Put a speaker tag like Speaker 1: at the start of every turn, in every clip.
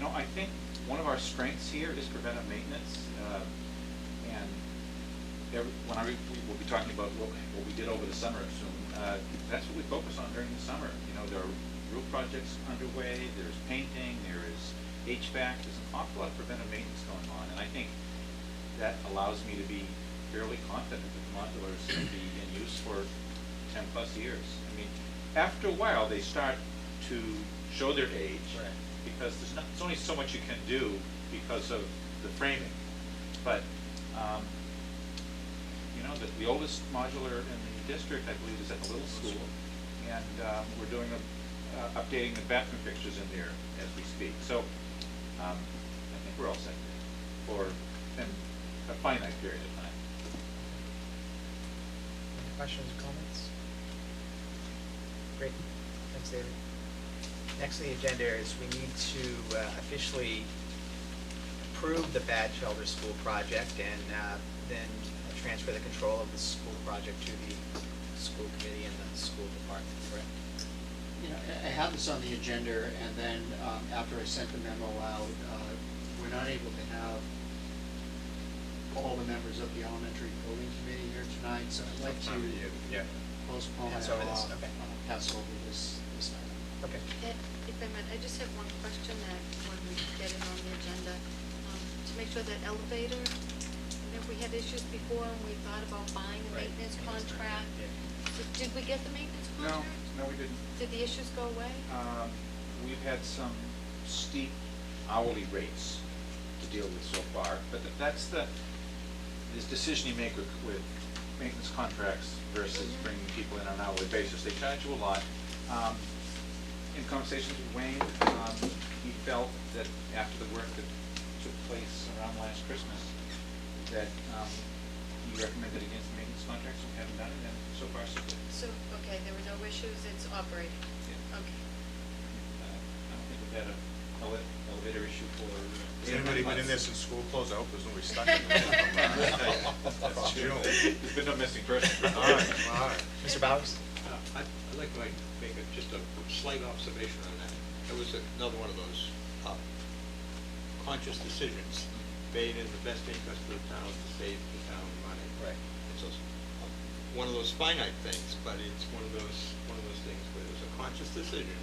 Speaker 1: know, I think one of our strengths here is preventive maintenance. And we'll be talking about what we did over the summer soon. That's what we focus on during the summer. You know, there are roof projects underway, there's painting, there is HVAC, there's an awful lot of preventive maintenance going on. And I think that allows me to be fairly confident that the modulars can be in use for 10 plus years. I mean, after a while, they start to show their age,
Speaker 2: Right.
Speaker 1: because there's only so much you can do because of the framing. But you know, the oldest modular in the district, I believe, is at the little school, and we're doing updating the bathroom fixtures in there as we speak. So I think we're all set for a finite period of time.
Speaker 2: Any questions or comments? Great, thanks, David. Next on the agenda is we need to officially approve the Bad Shelter School project and then transfer the control of the school project to the school committee and the school department, correct?
Speaker 3: You know, I have this on the agenda, and then after I sent the memo out, we're not able to have all the members of the elementary building committee here tonight, so I'd like to postpone
Speaker 2: Pass
Speaker 3: it
Speaker 2: over this,
Speaker 3: off,
Speaker 2: okay.
Speaker 3: pass over this item.
Speaker 2: Okay.
Speaker 4: If I might, I just have one question that when we get it on the agenda, to make sure that elevator, you know, we had issues before and we thought about buying a
Speaker 2: Right,
Speaker 4: maintenance
Speaker 2: maintenance
Speaker 4: contract.
Speaker 2: contract,
Speaker 4: Did we get the maintenance contract?
Speaker 1: No, we didn't.
Speaker 4: Did the issues go away?
Speaker 1: We've had some steep hourly rates to deal with so far, but that's this decision you make with maintenance contracts versus bringing people in on an hourly basis. They charge you a lot. In conversations with Wayne, he felt that after the work that took place around last Christmas, that he recommended against the maintenance contracts. We haven't done it, and so far so good.
Speaker 4: So, okay, there were no issues, it's operating?
Speaker 1: Yeah.
Speaker 4: Okay.
Speaker 1: I don't think we've had a elevator issue for.
Speaker 5: Has anybody been in there since school closed? I hope there's nobody stuck in there from June.
Speaker 1: There's been no missing person.
Speaker 5: All right, all right.
Speaker 2: Mr. Bowers?
Speaker 6: I'd like to make just a slight observation on that. That was another one of those conscious decisions made in the best interest of the town to save the town money.
Speaker 2: Right.
Speaker 6: It's one of those finite things, but it's one of those things where it was a conscious decision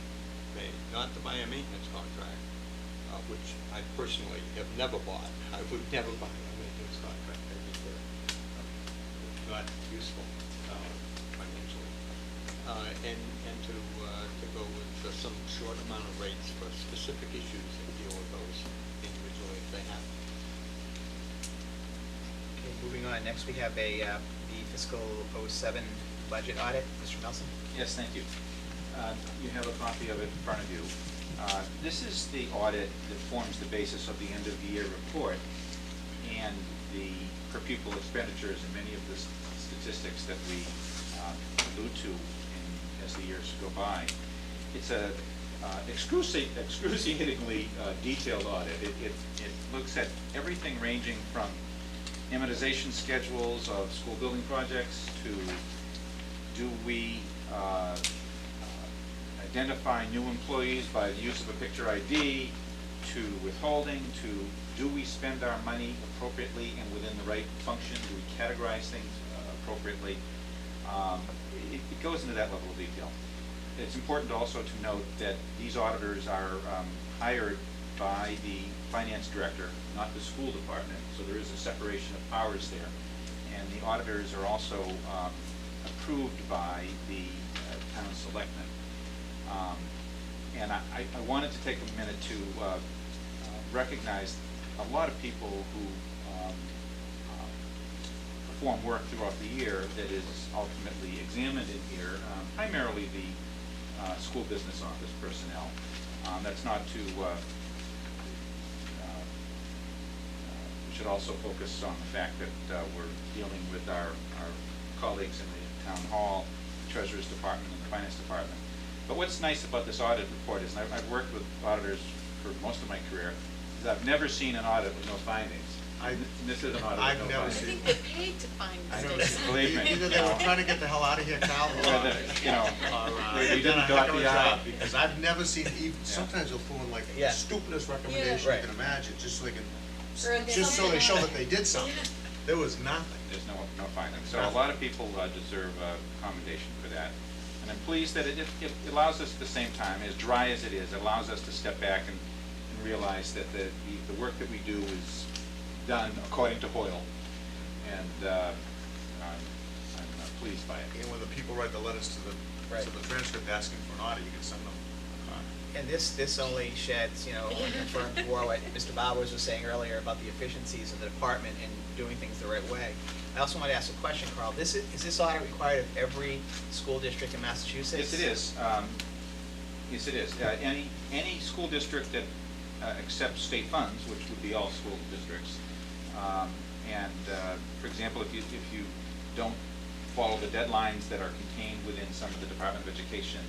Speaker 6: made not to buy a maintenance contract, which I personally have never bought. I would never buy a maintenance contract. I think they're not useful financially. And to go with some short amount of rates for specific issues and deal with those individually if they happen.
Speaker 2: Okay, moving on. Next, we have the fiscal '07 budget audit. Mr. Nelson?
Speaker 1: Yes, thank you. You have a copy of it in front of you. This is the audit that forms the basis of the end of the year report and the per pupil expenditures and many of the statistics that we allude to as the years go by. It's a excruciatingly detailed audit. It looks at everything ranging from amortization schedules of school building projects to do we identify new employees by the use of a picture ID, to withholding, to do we spend our money appropriately and within the right function, do we categorize things appropriately. It goes into that level of detail. It's important also to note that these auditors are hired by the finance director, not the school department, so there is a separation of powers there. And the auditors are also approved by the town selectmen. And I wanted to take a minute to recognize a lot of people who perform work throughout the year that is ultimately examined in here, primarily the school business office personnel. That's not to, we should also focus on the fact that we're dealing with our colleagues in the town hall, the treasurer's department, and the finance department. But what's nice about this audit report is, and I've worked with auditors for most of my career, is I've never seen an audit with no findings. And this is an audit.
Speaker 5: I've
Speaker 1: no
Speaker 5: never
Speaker 4: I
Speaker 1: finding.
Speaker 5: seen-
Speaker 4: think they're paid to find
Speaker 1: I know,
Speaker 4: mistakes.
Speaker 1: believe me.
Speaker 5: Either they were trying to get the hell out of here, Cal,
Speaker 1: Or the- you know,
Speaker 5: or
Speaker 1: they
Speaker 5: they've done a
Speaker 1: didn't dot
Speaker 5: heck of a
Speaker 1: the I.
Speaker 5: job, because I've never seen even, sometimes they'll pull in like
Speaker 2: Yeah.
Speaker 5: the stupidest recommendation
Speaker 2: Right.
Speaker 5: you can imagine, just so they can,
Speaker 7: Or they
Speaker 5: just so they show
Speaker 7: something-
Speaker 5: that they did something. There was nothing.
Speaker 1: There's no finding. So a lot of people deserve commendation for that. And I'm pleased that it allows us at the same time, as dry as it is, it allows us to step back and realize that the work that we do is done according to Hoyle. And I'm pleased by it.
Speaker 5: And when the people write the letters to
Speaker 2: Right.
Speaker 5: the transcript asking for an audit, you can send them a copy.
Speaker 2: And this only sheds, only confirms more what Mr. Bowers was saying earlier about the efficiencies of the department and doing things the right way. I also want to ask a question, Carl. Is this audit required of every school district in Massachusetts?
Speaker 1: Yes, it is. Yes, it is. Any school district that accepts state funds, which would be all school districts, and for example, if you don't follow the deadlines that are contained within some of the Department of Education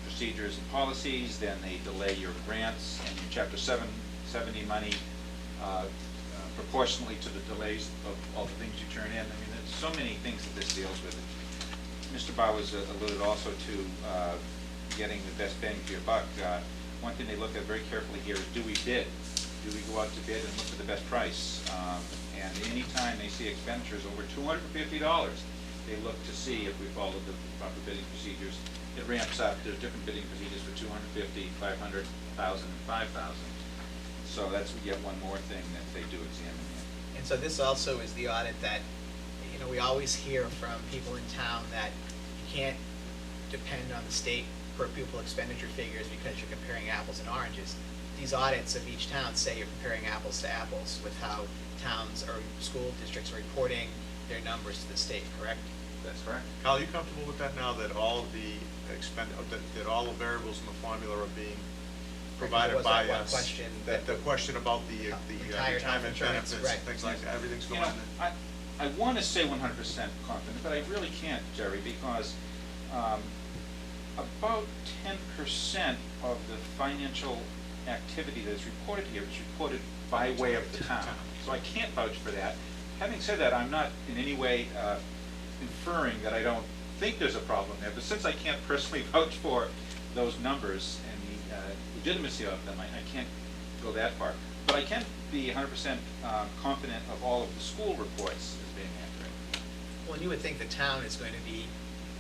Speaker 1: procedures and policies, then they delay your grants and your Chapter 770 money proportionally to the delays of all the things you turn in. I mean, there's so many things that this deals with. Mr. Bowers alluded also to getting the best bang for your buck. One thing they look at very carefully here is, do we bid? Do we go out to bid and look for the best price? And any time they see expenditures over $250, they look to see if we follow the proper bidding procedures. It ramps up. There's different bidding procedures for $250, $500, $1,000, and $5,000. So that's yet one more thing that they do examine.
Speaker 2: And so this also is the audit that, we always hear from people in town that you can't depend on the state per pupil expenditure figures because you're comparing apples and oranges. These audits of each town say you're comparing apples to apples with how towns or school districts are reporting their numbers to the state, correct?
Speaker 1: That's correct.
Speaker 5: Kyle, are you comfortable with that now, that all the that all the variables in the formula are being provided
Speaker 2: There was
Speaker 5: by
Speaker 2: that one
Speaker 5: us?
Speaker 2: question
Speaker 5: That the question about the
Speaker 2: Retired health
Speaker 5: retirement
Speaker 2: insurance,
Speaker 5: benefits,
Speaker 2: right.
Speaker 5: and things like that, everything's
Speaker 1: You
Speaker 5: going
Speaker 1: know,
Speaker 5: in.
Speaker 1: I want to say 100% confident, but I really can't, Jerry, because about 10% of the financial activity that is reported here is reported by way of the town. So I can't vouch for that. Having said that, I'm not in any way inferring that I don't think there's a problem there, but since I can't personally vouch for those numbers and the legitimacy of them, I can't go that far. But I can be 100% confident of all of the school reports as being accurate.
Speaker 2: Well, you would think the town is going to be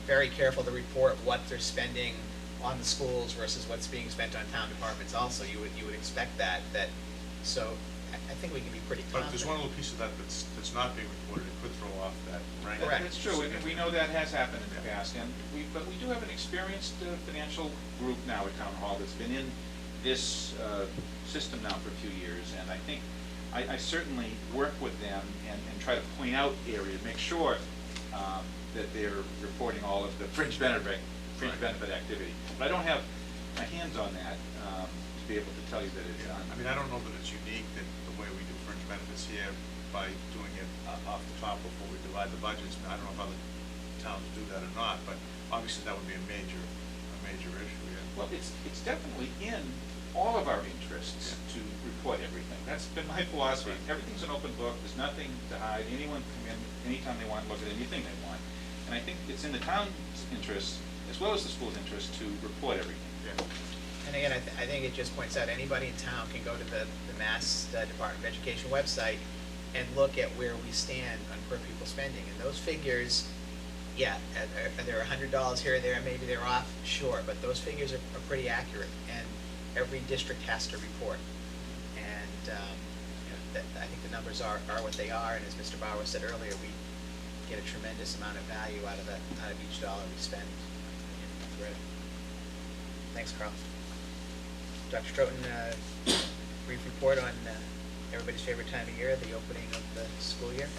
Speaker 2: very careful to report what they're spending on the schools versus what's being spent on town departments also. You would expect that, so I think we can be pretty
Speaker 5: But if there's one
Speaker 2: confident.
Speaker 5: little piece of that that's not being reported, it could throw off that rank.
Speaker 2: Correct.
Speaker 1: That's true, and we know that has happened in the
Speaker 5: Yeah.
Speaker 1: past, but we do have an experienced financial group now at Town Hall that's been in this system now for a few years, and I think I certainly work with them and try to point out areas, make sure that they're reporting all of the fringe benefit activity. But I don't have my hands on that to be able to tell you that it's done.
Speaker 5: I mean, I don't know that it's unique that the way we do fringe benefits here by doing it off the top before we divide the budgets. I mean, I don't know if other towns do that or not, but obviously that would be a major issue, yeah.
Speaker 1: Well, it's definitely in all of our interests to report everything. That's been my philosophy. Everything's an open book, there's nothing to hide. Anyone can come in anytime they want, look at anything they want. And I think it's in the town's interest, as well as the school's interest, to report everything.
Speaker 5: Yeah.
Speaker 2: And again, I think it just points out anybody in town can go to the Mass Department of Education website and look at where we stand on per pupil spending. And those figures, yeah, are there $100 here or there, maybe they're off, sure, but those figures are pretty accurate, and every district has to report. And I think the numbers are what they are, and as Mr. Bauer said earlier, we get a tremendous amount of value out of each dollar we spend in thread. Thanks, Carl. Dr. Stroughton, brief report on everybody's favorite time of year, the opening of the school year.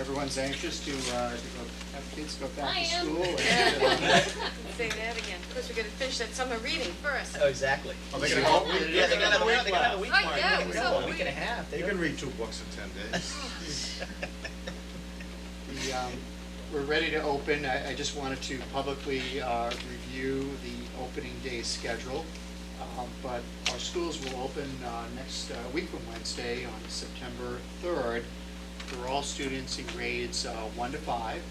Speaker 3: Everyone's anxious to have kids go back
Speaker 7: I
Speaker 3: to
Speaker 7: am.
Speaker 3: school.
Speaker 4: Yeah. Say that again. Of course, we're gonna finish that summer reading first.
Speaker 2: Oh, exactly.
Speaker 5: Oh, they're gonna go?
Speaker 2: Yeah, they got another week
Speaker 4: Oh,
Speaker 2: more.
Speaker 4: yeah,
Speaker 2: There we
Speaker 4: so
Speaker 2: go, a
Speaker 4: we-
Speaker 2: week and a half.
Speaker 5: You can read 2 books in 10 days.
Speaker 3: We're ready to open. I just wanted to publicly review the opening day schedule. But our schools will open next week from Wednesday on September 3rd for all students in grades 1 to 5,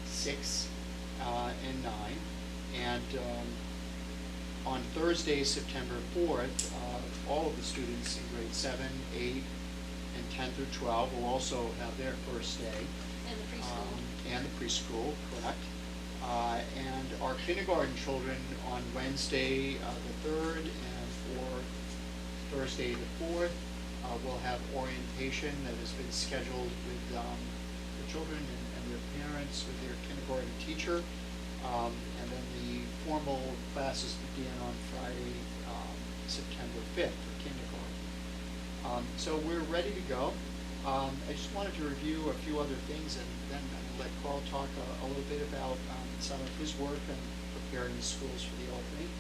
Speaker 3: 6, and 9. And on Thursday, September 4th, all of the students in grades 7, 8, and 10 through 12 will also have their first day.
Speaker 4: And the preschool.
Speaker 3: And the preschool, correct. And our kindergarten children on Wednesday, the 3rd, and for Thursday, the 4th, will have orientation that has been scheduled with the children and their parents, with their kindergarten teacher. And then the formal classes begin on Friday, September 5th for kindergarten. So we're ready to go. I just wanted to review a few other things, and then I'll let Carl talk a little bit about some of his work and preparing the schools for the opening.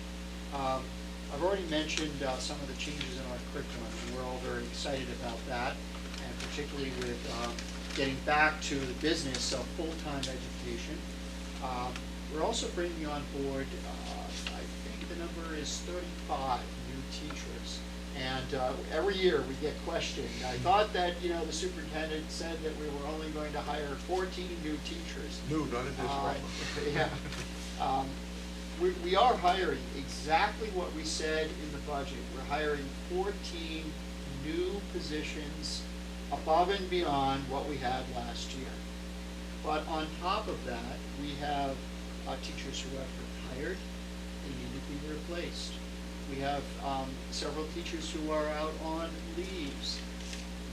Speaker 3: I've already mentioned some of the changes in our curriculum, and we're all very excited about that, and particularly with getting back to the business of full-time education. We're also bringing on board, I think the number is 35 new teachers. And every year we get questioned. I thought that, the superintendent said that we were only going to hire 14 new teachers.
Speaker 5: No, not additional.
Speaker 3: Yeah. We are hiring exactly what we said in the budget. We're hiring 14 new positions above and beyond what we had last year. But on top of that, we have teachers who have retired and need to be replaced. We have several teachers who are out on leaves.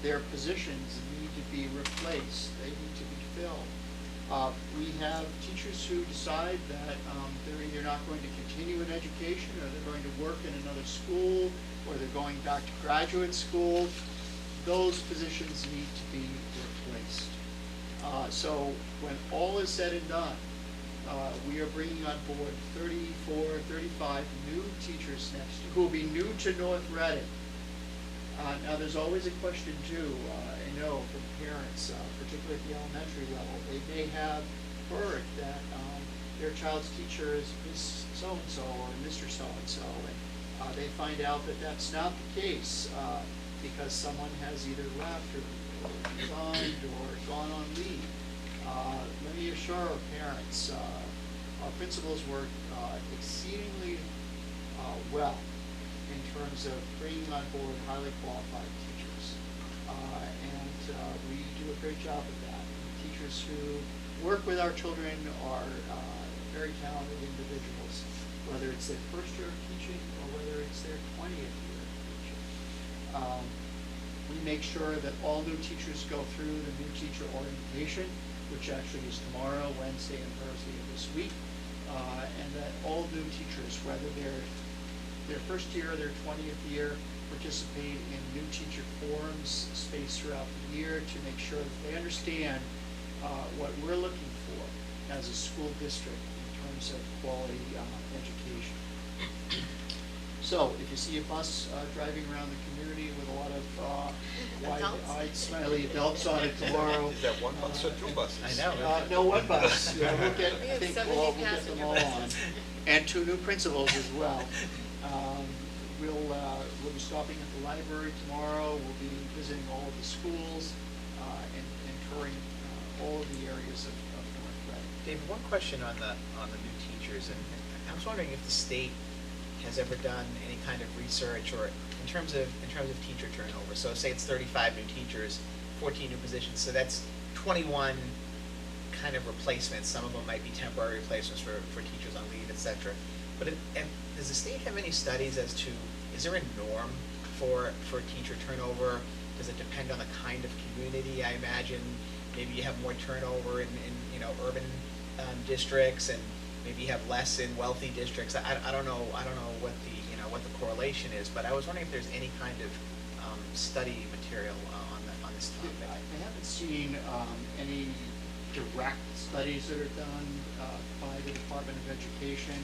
Speaker 3: Their positions need to be replaced. They need to be filled. We have teachers who decide that they're either not going to continue in education, or they're going to work in another school, or they're going back to graduate school. Those positions need to be replaced. So when all is said and done, we are bringing on board 34, 35 new teachers next year, who will be new to North Reading. Now, there's always a question too, I know from parents, particularly at the elementary level, they may have heard that their child's teacher is Miss So-and-so or Mr. So-and-so, and they find out that that's not the case because someone has either left or resigned or gone on leave. Let me assure our parents, our principals work exceedingly well in terms of bringing on board highly qualified teachers. And we do a great job of that. The teachers who work with our children are very talented individuals, whether it's their first year of teaching or whether it's their 20th year of teaching. We make sure that all new teachers go through the new teacher orientation, which actually is tomorrow, Wednesday, and Thursday of this week, and that all new teachers, whether they're their first year or their 20th year, participate in new teacher forums spaced throughout the year to make sure that they understand what we're looking for as a school district in terms of quality education. So if you see a bus driving around the community with a lot of wide-eyed, smiley adults on it tomorrow.
Speaker 6: Is that one bus or two buses?
Speaker 2: I know.
Speaker 3: No, one bus. Yeah, we'll get,
Speaker 4: We
Speaker 3: I
Speaker 4: have
Speaker 3: think
Speaker 4: 70
Speaker 3: we'll get them all on.
Speaker 4: passengers.
Speaker 3: And 2 new principals as well. We'll be stopping at the library tomorrow. We'll be visiting all of the schools and touring all of the areas of North Reading.
Speaker 2: David, one question on the new teachers, and I was wondering if the state has ever done any kind of research or in terms of teacher turnover. So say it's 35 new teachers, 14 new positions, so that's 21 kind of replacements. Some of them might be temporary replacements for teachers on leave, et cetera. But does the state have any studies as to, is there a norm for teacher turnover? Does it depend on the kind of community? I imagine maybe you have more turnover in urban districts, and maybe you have less in wealthy districts. I don't know what the correlation is, but I was wondering if there's any kind of study material on this topic.
Speaker 3: I haven't seen any direct studies that are done by the Department of Education,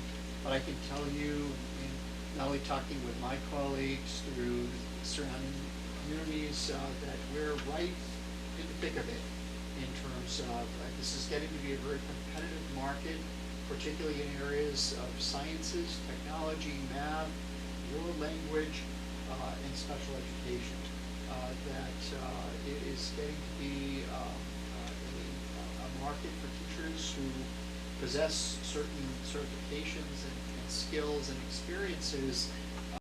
Speaker 3: but I can tell you, in not only talking with my colleagues through surrounding communities, that we're right in the thick of it in terms of this is getting to be a very competitive market, particularly in areas of sciences, technology, math. You're language, and special education. That it is getting to be a market for teachers who possess certain certifications and skills and experiences